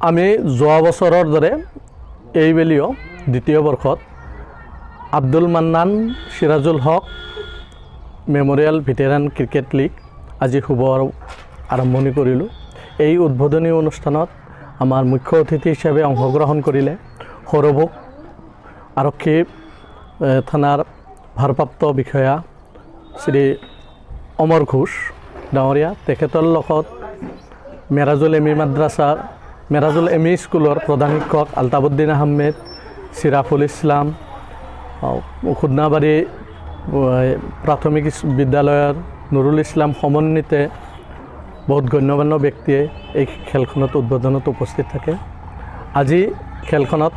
আমি যোৱা বছৰৰ দৰে এইবেলিও দ্বিতীয় বৰ্ষত আব্দুল মান্নান সিৰাজুল হক মেমৰিয়েল ভেটেৰান ক্ৰিকেট লীগ আজি শুভ আৰম্ভণি কৰিলোঁ। এই উদ্বোধনী অনুষ্ঠানত আমাৰ মুখ্য অতিথি হিচাপে অংশগ্ৰহণ কৰিলে সৰভোগ আৰক্ষী থানাৰ ভাৰপ্ৰাপ্ত বিষয়া শ্ৰী অমৰ ঘোষ ডাঙৰীয়া, তেখেতৰ লগত মেৰাজুল এম ই স্কুলৰ প্ৰধান শিক্ষক আলতাবুদ্দিন আহমেদ, চিৰাফুল ইছলাম, খুদনাবাৰী প্ৰাথমিক বিদ্যালয়ৰ নুৰুল ইছলাম সমন্বিতে বহুত গণ্যমান্য ব্যক্তিয়ে এই খেলখনত উদ্বোধনত উপস্থিত থাকে। আজি খেলখনত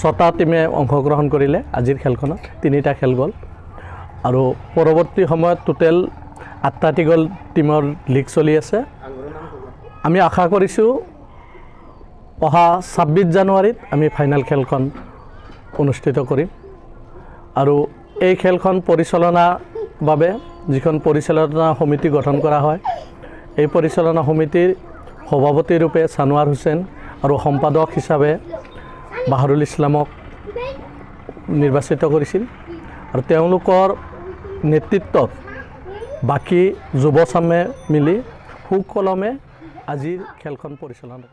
ছটা টিমে অংশগ্ৰহণ কৰিলে। আজিৰ খেলখনত 3টা খেল গ'ল আৰু পৰৱৰ্তী সময়ত টোটেল 8টা টিমৰ লীগ চলি আছে। আমি আশা কৰিছোঁ অহা 26 জানুৱাৰীত আমি ফাইনেল খেলখন অনুষ্ঠিত কৰিম আৰু এই খেলখন পৰিচালনাৰ বাবে যিখন পৰিচালনা সমিতি গঠন কৰা হয়, এই পৰিচালনা সমিতিৰ সভাপতি ৰূপে ছানোৱাৰ হুছেইন আৰু সম্পাদক হিচাপে বাহাৰুল ইছলামক নিৰ্বাচিত কৰিছিল আৰু তেওঁলোকৰ নেতৃত্বত বাকী যুৱচামে মিলি সুকলমে আজিৰ খেলখন পৰিচালনা